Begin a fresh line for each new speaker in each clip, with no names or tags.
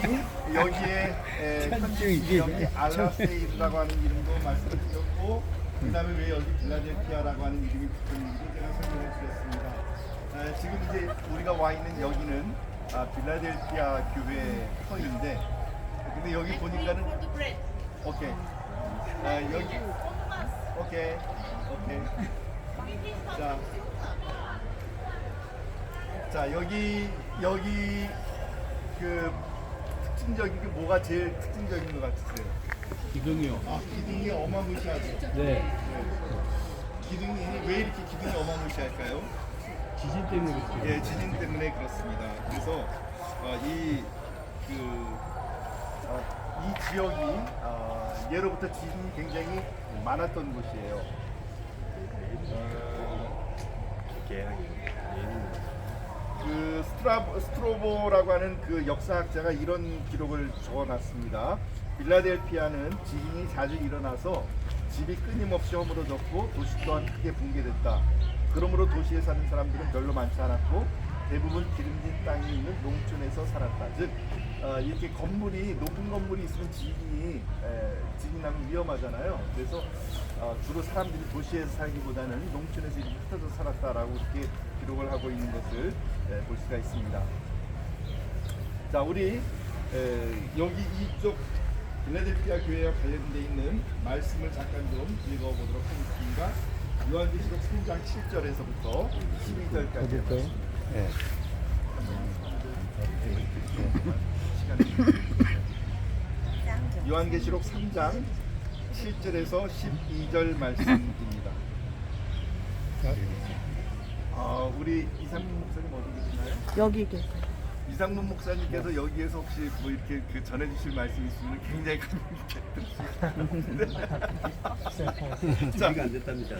여기에 현지 여기 알라세이라고 하는 이름도 말씀을 드렸고, 그다음에 왜 여기 빌라델피아라고 하는 이름이 붙었는지 제가 설명해 드렸습니다. 지금 이제 우리가 와 있는 여기는 빌라델피아 교회 터인데, 근데 여기 보니까는 오케이. 여기 오케이. 자 여기 그 특징적인 게 뭐가 제일 특징적인 것 같으세요?
기둥이요.
기둥이 어마무시하죠.
네.
기둥이 왜 이렇게 기둥이 어마무시할까요?
지진 때문에 그렇죠.
예, 지진 때문에 그렇습니다. 그래서 이 지역이 예로부터 지진이 굉장히 많았던 곳이에요. 그 스트로보라고 하는 그 역사학자가 이런 기록을 적어놨습니다. 빌라델피아는 지진이 자주 일어나서 집이 끊임없이 허물어졌고 도시 또한 크게 붕괴됐다. 그러므로 도시에 사는 사람들은 별로 많지 않았고 대부분 기름진 땅이 있는 농촌에서 살았다. 즉 이렇게 건물이 높은 건물이 있으면 지진이 나면 위험하잖아요. 그래서 주로 사람들이 도시에서 살기보다는 농촌에서 이렇게 흩어져 살았다라고 이렇게 기록을 하고 있는 것을 볼 수가 있습니다. 자, 우리 여기 이쪽 빌라델피아 교회와 관련되어 있는 말씀을 잠깐 좀 읽어보도록 하겠습니다. 요한계시록 3장 7절에서부터 12절까지. 요한계시록 3장 7절에서 12절 말씀입니다. 우리 이상문 목사님 어디 계시나요?
여기 계세요.
이상문 목사님께서 여기에서 혹시 뭐 이렇게 그 전해주실 말씀 있으면 굉장히 감사드립니다.
자, 안 됐답니다.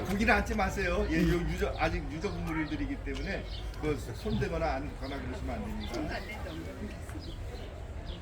거기는 앉지 마세요. 예, 아직 유적물들이기 때문에 그 손대거나 앉거나 그러시면 안 됩니다.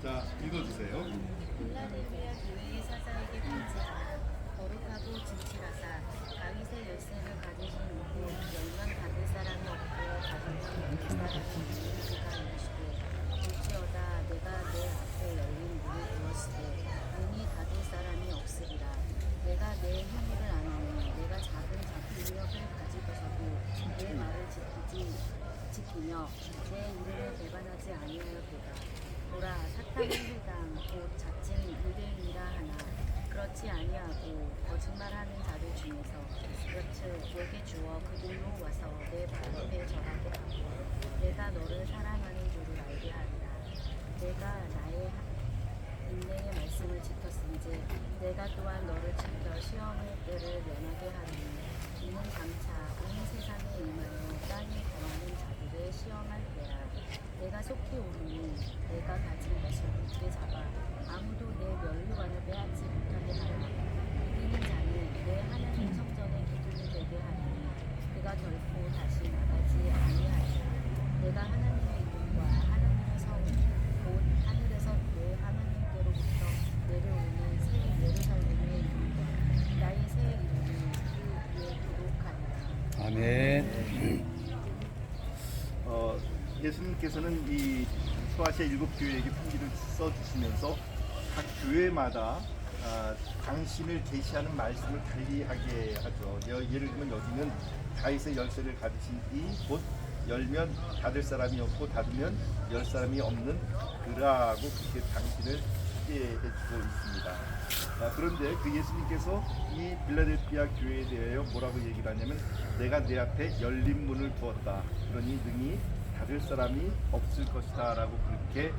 자, 읽어주세요.
빌라델피아 교회의 사자에게 편지하라. 거룩하고 진실하사 다윗의 열쇠를 가지신 이고 영광 받을 사람이 없고 받을 사람이 없는 그가 이르시되 볼지어다 내가 내 앞에 열린 문을 두었으되 문이 닫을 사람이 없으리라. 내가 내 행위를 아노니 내가 작은 능력을 가지고서도 내 말을 지키며 내 이름을 배반하지 아니하였도다. 보라, 사탄의 해당 곧 자칭 유대인이라 하나 그렇지 아니하고 거짓말하는 자들 중에서 여츠 내게 주어 그들로 와서 내 발앞에 절하게 하고 내가 너를 사랑하는 줄을 알게 하리라. 내가 나의 인내의 말씀을 지켰은지 내가 또한 너를 지켜 시험의 때를 면하게 하리니 이는 장차 온 세상에 임하여 땅에 거하는 자들을 시험할 때라. 내가 속히 오르니 내가 가진 것을 굳게 잡아 아무도 내 면류관을 빼앗지 못하게 하라. 이기는 자는 내 하나님 성전에 기둥이 되게 하리니 그가 결코 다시 나가지 아니하리라. 내가 하나님의 이름과 하나님의 성 곧 하늘에서 내 하나님께로부터 내려오는 새 예루살렘의 이름과 나의 새 이름이 그 위에 기록하리라.
아멘.
예수님께서는 이 소아시아 7교회에게 편지를 써주시면서 각 교회마다 당신을 계시하는 말씀을 달리하게 하죠. 예를 들면 여기는 다윗의 열쇠를 가지신 이 곧 열면 닫을 사람이 없고 닫으면 열 사람이 없는 그라고 그렇게 당신을 소개해주고 있습니다. 그런데 그 예수님께서 이 빌라델피아 교회에 대하여 뭐라고 얘기를 하냐면 내가 내 앞에 열린 문을 두었다. 그러니 능히 닫을 사람이 없을 것이다 라고 그렇게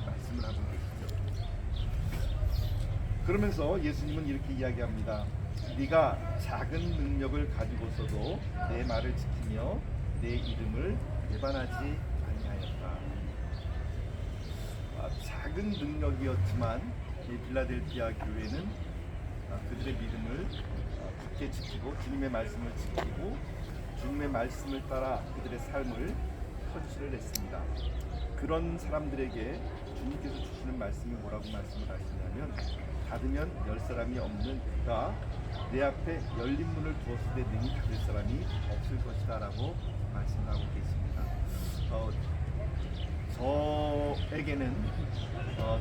말씀을 하고 계시죠. 그러면서 예수님은 이렇게 이야기합니다. 네가 작은 능력을 가지고서도 내 말을 지키며 내 이름을 배반하지 아니하였다. 작은 능력이었지만 이 빌라델피아 교회는 그들의 믿음을 굳게 지키고 주님의 말씀을 지키고 주님의 말씀을 따라 그들의 삶을 터치를 했습니다. 그런 사람들에게 주님께서 주시는 말씀이 뭐라고 말씀을 하시냐면 닫으면 열 사람이 없는 그가 내 앞에 열린 문을 두었을 때 능히 닫을 사람이 없을 것이다 하겠다라고 말씀하고 계십니다.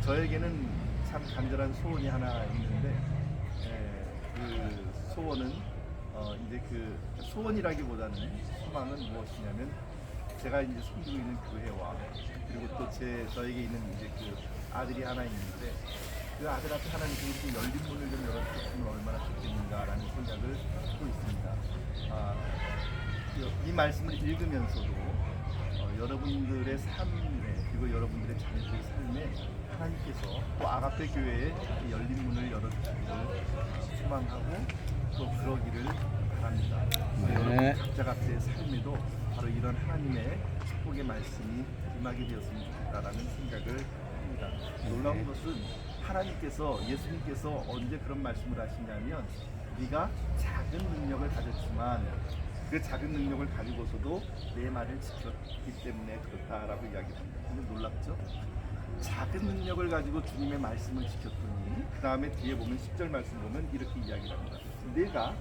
저에게는 참 간절한 소원이 하나 있는데, 그 소원은 이제 그 소원이라기보다는 소망은 무엇이냐면, 제가 이제 섬기고 있는 교회와 그리고 또 저에게 있는 이제 그 아들이 하나 있는데, 그 아들 앞에 하나님께서 이렇게 열린 문을 좀 열어주셨으면 얼마나 좋겠는가라는 생각을 하고 있습니다. 이 말씀을 읽으면서도 여러분들의 삶에, 그리고 여러분들의 자녀들의 삶에 하나님께서 또 아가페 교회에 열린 문을 열어주시기를 소망하고 또 그러기를 바랍니다. 여러분 각자 각자의 삶에도 바로 이런 하나님의 축복의 말씀이 임하게 되었으면 좋겠다라는 생각을 합니다. 놀라운 것은 하나님께서, 예수님께서 언제 그런 말씀을 하시냐면, 네가 작은 능력을 가졌지만 그 작은 능력을 가지고서도 내 말을 지켰기 때문에 그렇다라고 이야기합니다. 근데 놀랍죠? 작은 능력을 가지고 주님의 말씀을 지켰더니 그 다음에 뒤에 보면 10절 말씀 보면 이렇게 이야기합니다. 내가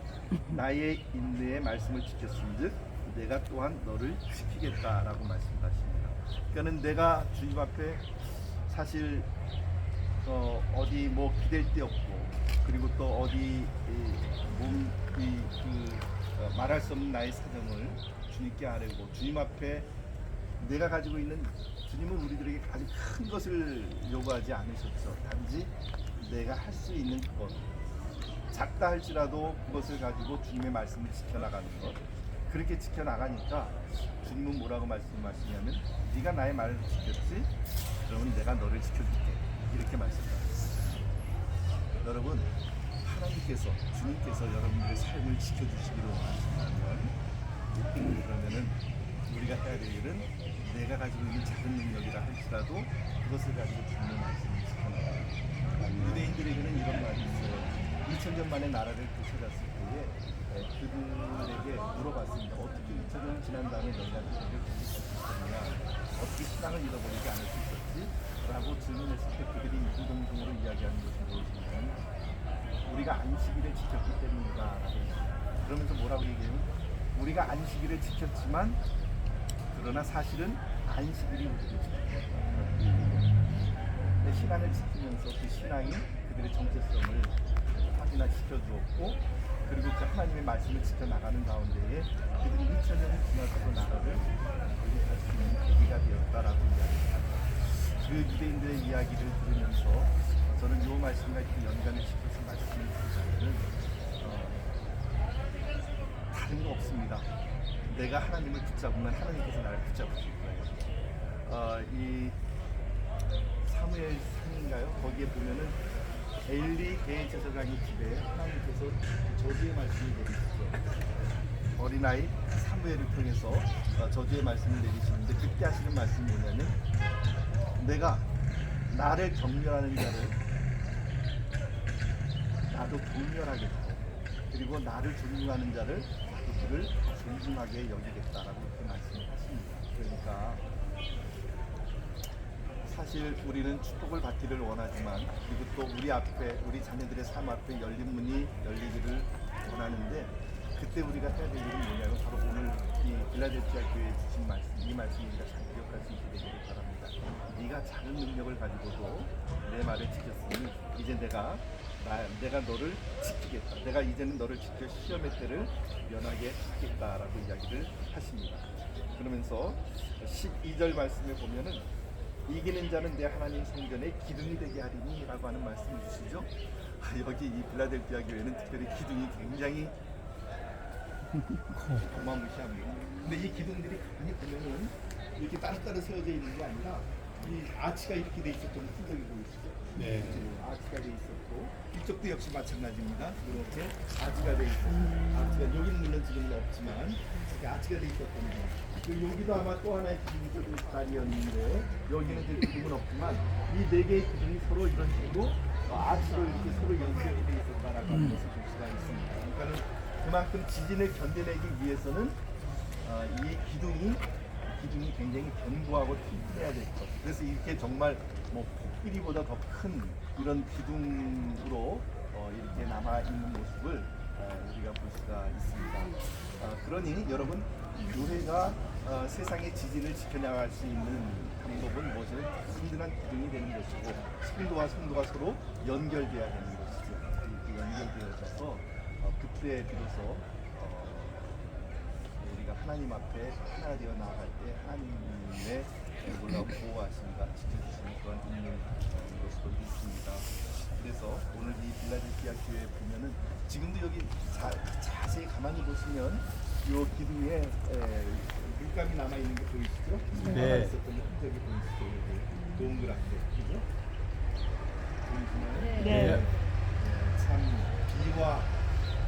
나의 인내의 말씀을 지켰은즉 내가 또한 너를 지키겠다라고 말씀하십니다. 그러니까는 내가 주님 앞에 사실 어디 뭐 기댈 데 없고, 그리고 또 어디 말할 수 없는 나의 사정을 주님께 아뢰고, 주님 앞에 내가 가지고 있는, 주님은 우리들에게 아주 큰 것을 요구하지 않으셨죠. 단지 내가 할 수 있는 것, 작다 할지라도 그것을 가지고 주님의 말씀을 지켜나가는 것, 그렇게 지켜나가니까 주님은 뭐라고 말씀하시냐면, 네가 나의 말을 지켰지? 그러면 내가 너를 지켜줄게, 이렇게 말씀하셨어요. 여러분, 하나님께서, 주님께서 여러분들의 삶을 지켜주시기를 원하신다면, 그러면은 우리가 해야 될 일은 내가 가지고 있는 작은 능력이라 할지라도 그것을 가지고 주님의 말씀을 지켜나가요. 유대인들에게는 이런 말이 있어요. 2000년 만에 나라를 되찾았을 때에 그들에게 물어봤습니다. 어떻게 2000년 지난 다음에 너희가 그들을 계속 수 있었느냐, 어떻게 신앙을 잃어버리지 않을 수 있었지? 라고 질문했을 때 그들이 이구동성으로 이야기하는 것이 무엇이냐면, 우리가 안식일을 지켰기 때문이다 라고. 그러면서 뭐라고 얘기해요? 우리가 안식일을 지켰지만 그러나 사실은 안식일이 우리를 지켰다. 신앙을 지키면서 그 신앙이 그들의 정체성을 확인시켜 주었고, 그리고 그 하나님의 말씀을 지켜나가는 가운데에 그들이 2000년을 지나서도 나라를 회복할 수 있는 계기가 되었다라고 이야기합니다. 그 유대인들의 이야기를 들으면서 저는 이 말씀과 이렇게 연관을 시켜서 말씀을 드리자면, 다른 거 없습니다. 내가 하나님을 붙잡으면 하나님께서 나를 붙잡으실 거예요. 이 사무엘 상인가요? 거기에 보면은 엘리 대제사장의 집에 하나님께서 저주의 말씀을 내리시죠. 어린아이 사무엘을 통해서 저주의 말씀을 내리시는데, 그때 하시는 말씀이 뭐냐면, 내가 나를 경멸하는 자를 나도 경멸하겠고, 그리고 나를 존중하는 자를 그들을 존중하게 여기겠다라고 이렇게 말씀을 하십니다. 그러니까 사실 우리는 축복을 받기를 원하지만, 그리고 또 우리 앞에, 우리 자녀들의 삶 앞에 열린 문이 열리기를 원하는데, 그때 우리가 해야 될 일은 뭐냐면 바로 오늘 이 빌라델피아 교회에 주신 말씀, 이 말씀을 우리가 잘 기억할 수 있게 되기를 바랍니다. 네가 작은 능력을 가지고도 내 말을 지켰으니 이제 내가 너를 지키겠다. 내가 이제는 너를 지켜 시험의 때를 면하게 하겠다라고 이야기를 하십니다. 그러면서 12절 말씀에 보면은 이기는 자는 내 하나님 성전에 기둥이 되게 하리니 라고 하는 말씀을 주시죠. 여기 이 빌라델피아 교회는 특별히 기둥이 굉장히 어마무시합니다. 근데 이 기둥들이 가만히 보면은 이렇게 따로따로 세워져 있는 게 아니라 이 아치가 이렇게 돼 있었던 흔적이 보이시죠?
네.
아치가 돼 있었고, 이쪽도 역시 마찬가지입니다. 이렇게 아치가 돼 있었고, 아치가 여기는 물론 지금은 없지만 이렇게 아치가 돼 있었던 거. 그리고 여기도 아마 또 하나의 기둥이 좀 자리였는데, 여기는 이제 기둥은 없지만 이 네 개의 기둥이 서로 이런 식으로 아치로 이렇게 서로 연결이 돼 있었다라고 하는 것을 볼 수가 있습니다. 그러니까는 그만큼 지진을 견뎌내기 위해서는 이 기둥이 굉장히 견고하고 튼튼해야 될 것. 그래서 이렇게 정말 뭐 코끼리보다 더 큰 이런 기둥으로 이렇게 남아 있는 모습을 우리가 볼 수가 있습니다. 그러니 여러분, 교회가 세상의 지진을 지켜나갈 수 있는 방법은 무엇이든 든든한 기둥이 되는 것이고 성도와 성도가 서로 연결되어야 되는 것이죠. 이렇게 연결되어져서 그때 비로소 우리가 하나님 앞에 하나 되어 나아갈 때 하나님의 놀라운 보호하심과 지켜주시는 그런 있는 것으로 믿습니다. 그래서 오늘 이 빌라델피아 교회 보면은 지금도 여기 자세히 가만히 보시면 요 기둥에 물감이 남아 있는 게 보이시죠? 남아 있었던 흔적이 보이시죠? 여기 동그랗게 그죠? 보이시나요?
네.
참 비와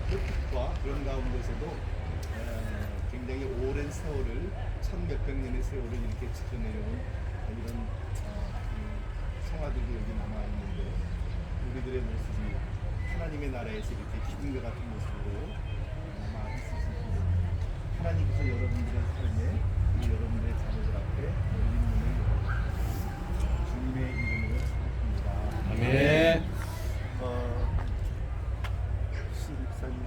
햇빛과 그런 가운데서도 굉장히 오랜 세월을 천몇백 년의 세월을 이렇게 지켜내려온 이런 성화들이 여기 남아 있는데 우리들의 모습이 하나님의 나라에서 이렇게 기둥과 같은 모습으로 남아 있으십니다. 하나님께서 여러분들의 삶에 이 여러분들의 자녀들 앞에 열린 문을 열어주십니다. 주님의 이름으로 축복합니다.
아멘.
신입사님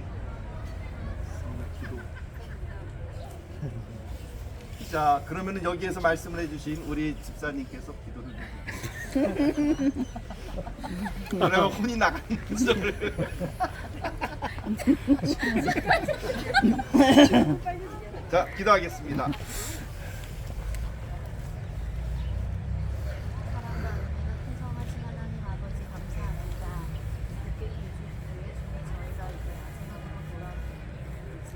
기도. 자, 그러면은 여기에서 말씀을 해주신 우리 집사님께서 기도를 해주세요. 그러면 혼이 나가는 소리를. 자, 기도하겠습니다.
사랑과 은혜가 풍성하신 하나님 아버지 감사합니다. 늦게 교회 중에 저희가 이제 마지막으로 돌아오는지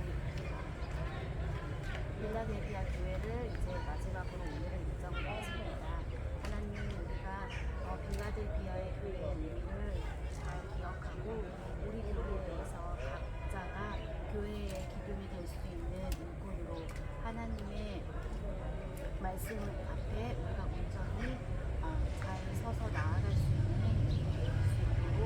빌라델피아 교회를 이제 마지막으로 오늘은 일정을 마칩니다. 하나님 우리가 빌라델피아의 교회의 의미를 잘 기억하고 우리 교회에서 각자가 교회의 기둥이 될 수 있는 일꾼으로 하나님의 말씀 앞에 우리가 온전히 잘 서서 나아갈 수 있는 일이 될 수 있도록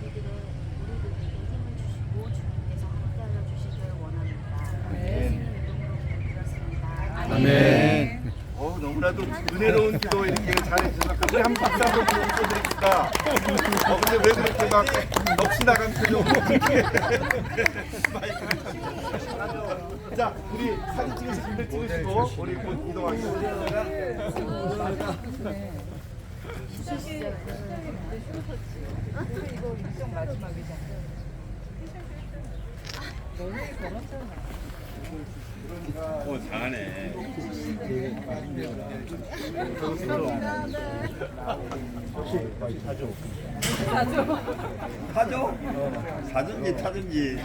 우리들에게 힘을 주시고 주님께서 함께하여 주시길 원합니다. 예수님 이름으로 기도드렸습니다.
아멘.
너무나도 은혜로운 기도 이렇게 잘해주셔서 우리 한 박수 한번 쳐드립시다. 근데 왜 그렇게 막 넋이 나간 표정으로 자, 우리 사진 찍으실 분들 찍으시고 우리 곧 이동하겠습니다.
이거 일정 마지막이잖아. 너무 걸었잖아.
잘하네.
타죠? 타든지 타든지.